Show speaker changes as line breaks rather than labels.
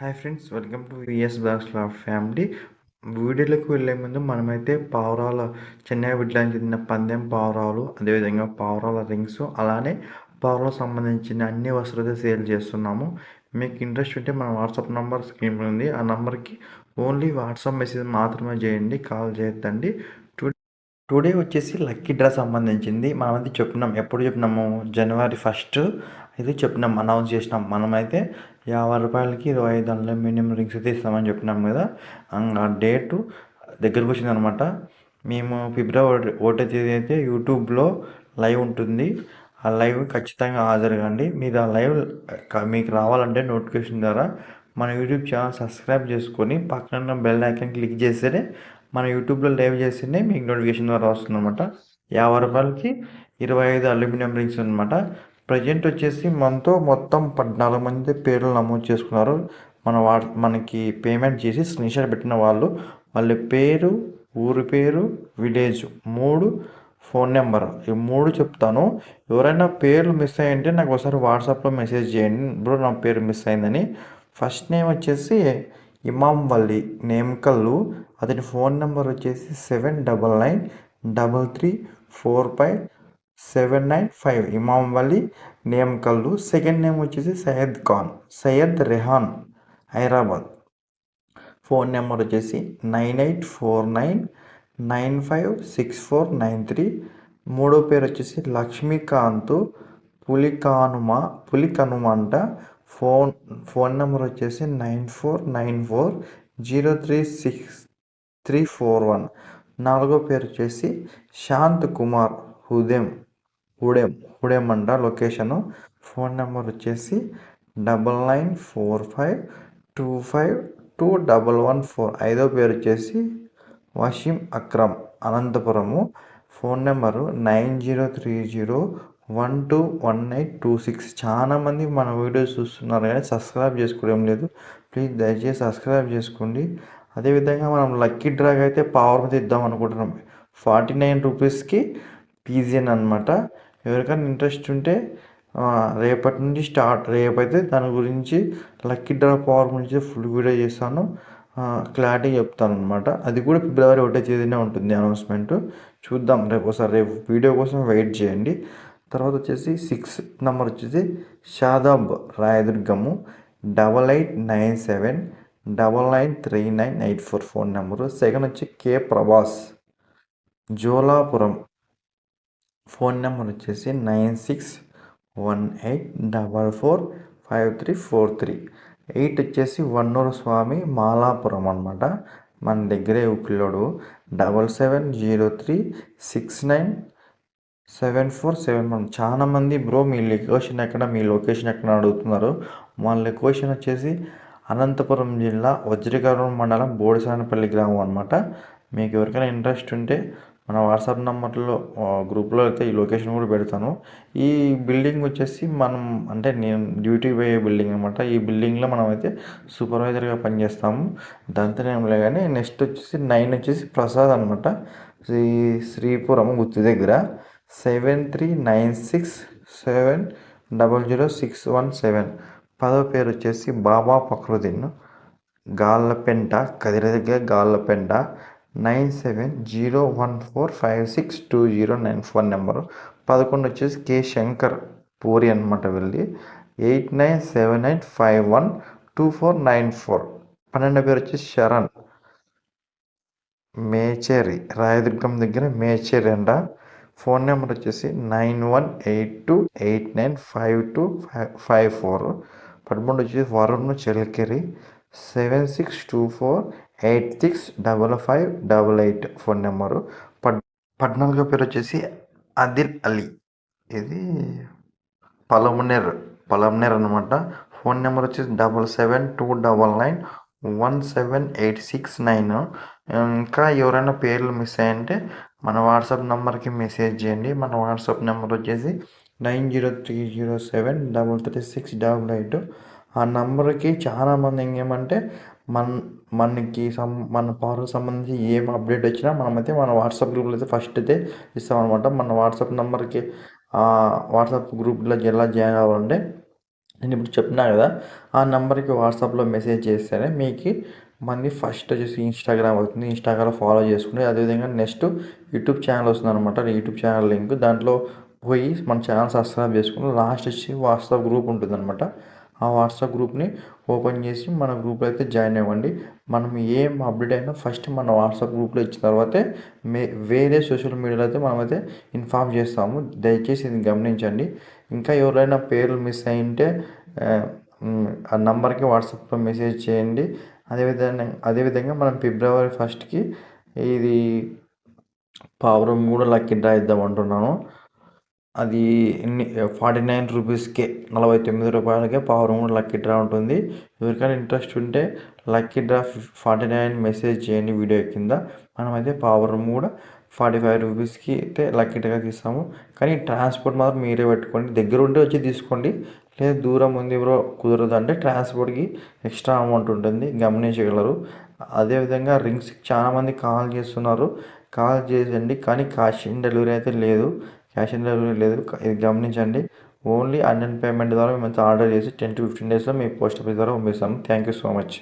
Hi friends, welcome to VS blogs craft family. వీడియోలోకి వెళ్ళే ముందు మనమైతే పావురాల చెన్నై బిడ్డలకు చెందిన పందెం పావురాలు, అదేవిధంగా పావురాల రింగ్స్, అలానే పావురాలకు సంబంధించిన అన్ని వస్తువులు సేల్ చేస్తున్నాము. మీకు ఇంట్రెస్ట్ ఉంటే మన వాట్సాప్ నెంబర్ స్క్రీన్ ఉంది. ఆ నెంబర్కి ఓన్లీ వాట్సాప్ మెసేజ్ మాత్రమే చేయండి, కాల్ చేయొద్దండి. టుడే వచ్చేసి లక్కీ డ్రా సంబంధించింది. మనమైతే చెప్పినాం, ఎప్పుడు చెప్పినాము, జనవరి 1 ఇది చెప్పినాం, అనౌన్స్ చేసినాం. మనమైతే ₹50కి 25 అల్యూమినియం రింగ్స్ అయితే ఇస్తామని చెప్పినాం కదా. ఆ డేటు దగ్గరకు వచ్చిందనమాట. మేము ఫిబ్రవరి 1 తేదీ అయితే యూట్యూబ్లో లైవ్ ఉంటుంది. ఆ లైవ్ ఖచ్చితంగా హాజరుగండి. మీరు ఆ లైవ్ మీకు రావాలంటే నోటిఫికేషన్ ద్వారా మన యూట్యూబ్ ఛానల్ సబ్స్క్రైబ్ చేసుకొని పక్కన బెల్ ఐకాన్ క్లిక్ చేస్తేనే మన యూట్యూబ్లో లైవ్ చేస్తేనే మీకు నోటిఫికేషన్ ద్వారా వస్తుంది అనమాట. ₹50కి 25 అల్యూమినియం రింగ్స్ అనమాట. ప్రజెంట్ వచ్చేసి మనతో మొత్తం 14 మంది పేర్లు నమోదు చేసుకున్నారు. మనకి పేమెంట్ చేసి స్క్రీన్షాట్ పెట్టిన వాళ్ళ పేరు, ఊరి పేరు, విలేజ్, 3 ఫోన్ నెంబర్, ఈ 3 చెప్తాను. ఎవరైనా పేర్లు మిస్ అయ్యింటే నాకు ఒకసారి వాట్సాప్లో మెసేజ్ చేయండి, బ్రో నా పేరు మిస్ అయిందని. ఫస్ట్ నేమ్ వచ్చేసి ఇమాం వల్లి, నేమ్కల్లు. అతని ఫోన్ నెంబర్ వచ్చేసి 7999435795. ఇమాం వల్లి, నేమ్కల్లు. సెకండ్ నేమ్ వచ్చేసి సయ్యద్ ఖాన్, సయ్యద్ రెహాన్, హైదరాబాద్. ఫోన్ నెంబర్ వచ్చేసి 9849956493. మూడో పేరు వచ్చేసి లక్ష్మీకాంత్, పులికనుమంట. ఫోన్ నెంబర్ వచ్చేసి 9494036341. నాలుగో పేరు వచ్చేసి శాంత్ కుమార్, హుడెం అంట లొకేషను. ఫోన్ నెంబర్ వచ్చేసి 9945252114. ఐదో పేరు వచ్చేసి వషీం అక్రమ్, అనంతపురము. Phone number 9030121826. చాలామంది మన వీడియోస్ చూస్తున్నారు కానీ సబ్స్క్రైబ్ చేసుకోవడం లేదు. ప్లీజ్ దయచేసి సబ్స్క్రైబ్ చేసుకోండి. అదేవిధంగా మనం లక్కీ డ్రాగ్ అయితే పావురం ఇద్దాం అనుకుంటున్నాం. ₹49కి పీజియన్ అనమాట. ఎవరికైనా ఇంట్రెస్ట్ ఉంటే రేపటి నుంచి రేపైతే దాని గురించి లక్కీ డ్రా పవర్ గురించి ఫుల్ వీడియో చేస్తాను, క్లారిటీ చెప్తాను అనమాట. అది కూడా ఫిబ్రవరి 1 తేదీనే ఉంటుంది అనౌన్స్మెంట్. చూద్దాం, రేపు వీడియో కోసం వెయిట్ చేయండి. తర్వాత వచ్చేసి 6 నెంబర్ వచ్చేసి Shadab, Rayadurg, 8897993984 phone number. Second వచ్చి కే ప్రభాస్, జోలాపురం. ఫోన్ నెంబర్ వచ్చేసి 9618445343. 8 వచ్చేసి వన్నూరు స్వామి, మాలాపురం అనమాట. మన దగ్గరే పిల్లోడు. 7703697471. చాలామంది బ్రో మీ లొకేషన్ ఎక్కడ అడుగుతున్నారు. మన లొకేషన్ వచ్చేసి అనంతపురం జిల్లా వజ్రకరం మండలం బోడిసానపల్లి గ్రామం అనమాట. మీకు ఎవరికైనా ఇంట్రెస్ట్ ఉంటే మన వాట్సాప్ నెంబర్లో గ్రూప్లో అయితే ఈ లొకేషన్ కూడా పెడతాను. ఈ బిల్డింగ్ వచ్చేసి అంటే నేను డ్యూటీ పోయే బిల్డింగ్ అనమాట. ఈ బిల్డింగ్లో మనం అయితే సూపర్వైజర్గా పనిచేస్తాము. దాంతో ఏం లేదు కానీ నెక్స్ట్ వచ్చేసి 9 వచ్చేసి ప్రసాద్ అనమాట, శ్రీపురం గుత్తి దగ్గర. 7396700617. పదో పేరు వచ్చేసి బాబా ఫక్రుద్దీన్, గాళ్ళపెంట, కదిరి దగ్గర గాళ్ళపెంట. 9701456209 ఫోన్ నెంబరు. 11 వచ్చేసి కే శంకర్, పూరి అనమాట వెళ్ళి. 8978512494. 12 పేరు వచ్చేసి శరణ్, మేచేరి, రాయదుర్గం దగ్గర మేచేరి అంట. ఫోన్ నెంబర్ వచ్చేసి 9182895254. 13 వచ్చేసి వరుణ్, చెల్కెరి, 7624865588 ఫోన్ నెంబరు. 14 పేరు వచ్చేసి ఆదిల్ అలీ, ఇది పలమనేర్ అనమాట. ఫోన్ నెంబర్ వచ్చేసి 7729917869. ఇంకా ఎవరైనా పేర్లు మిస్ అయ్యంటే మన వాట్సాప్ నెంబర్కి మెసేజ్ చేయండి. మన వాట్సాప్ నెంబర్ వచ్చేసి 9030733688. ఆ నెంబర్కి చాలామంది ఇంకేమంటే మన పవర్కి సంబంధించి ఏం అప్డేట్ వచ్చినా మనమైతే మన వాట్సాప్ గ్రూప్లో అయితే ఫస్ట్ అయితే ఇస్తామన్నమాట. మన వాట్సాప్ నెంబర్కి వాట్సాప్ గ్రూప్లో ఎలా జాయిన్ అవ్వాలంటే నేను ఇప్పుడు చెప్పినా కదా, ఆ నెంబర్కి వాట్సాప్లో మెసేజ్ చేస్తేనే మీకు మళ్ళీ ఫస్ట్ వచ్చేసి ఇన్స్టాగ్రామ్ అవుతుంది. ఇన్స్టాగ్రామ్ ఫాలో చేసుకుని అదేవిధంగా నెక్స్ట్ యూట్యూబ్ ఛానల్ వస్తుంది అనమాట. యూట్యూబ్ ఛానల్ లింక్ దాంట్లో పోయి మన ఛానల్ సబ్స్క్రైబ్ చేసుకుని లాస్ట్ వచ్చి వాట్సాప్ గ్రూప్ ఉంటుంది అనమాట. ఆ వాట్సాప్ గ్రూప్ని ఓపెన్ చేసి మన గ్రూప్లో అయితే జాయిన్ అవ్వండి. మనం ఏం అప్డేట్ అయినా ఫస్ట్ మన వాట్సాప్ గ్రూప్లో ఇచ్చిన తర్వాతే వేరే సోషల్ మీడియాలో అయితే మనమైతే ఇన్ఫామ్ చేస్తాము. దయచేసి ఇది గమనించండి. ఇంకా ఎవరైనా పేర్లు మిస్ అయ్యింటే ఆ నంబర్కి వాట్సాప్లో మెసేజ్ చేయండి. అదేవిధంగా మనం ఫిబ్రవరి 1కి ఇది పావురం కూడా లక్కీ డ్రా ఇద్దాం అంటున్నాను. అది 49 రూపీస్కే, 49 రూపాయలకే పావురం కూడా లక్కీ డ్రా ఉంటుంది. ఎవరికైనా ఇంట్రెస్ట్ ఉంటే లక్కీ డ్రా 49 మెసేజ్ చేయండి వీడియో కింద. మనమైతే పావురం కూడా 45 రూపీస్కి అయితే లక్కీ డ్రా తీస్తాము. కానీ ట్రాన్స్పోర్ట్ మాత్రం మీరే పెట్టుకోండి. దగ్గర ఉంటే వచ్చి తీసుకోండి. లేదా దూరం ఉంది ఎవరో కుదరదు అంటే ట్రాన్స్పోర్ట్కి ఎక్స్ట్రా అమౌంట్ ఉంటుంది, గమనించగలరు. అదేవిధంగా రింగ్స్కి చాలామంది కాల్ చేస్తున్నారు. కాల్ చేయండి కానీ క్యాష్ ఆన్ డెలివరీ అయితే లేదు. ఇది గమనించండి. ఓన్లీ ఆన్లైన్ పేమెంట్ ద్వారా మేమైతే ఆర్డర్ చేసి 10 to 15 డేస్లో మీ పోస్ట్ ఆఫీస్ ద్వారా పంపిస్తాము. Thank you so much.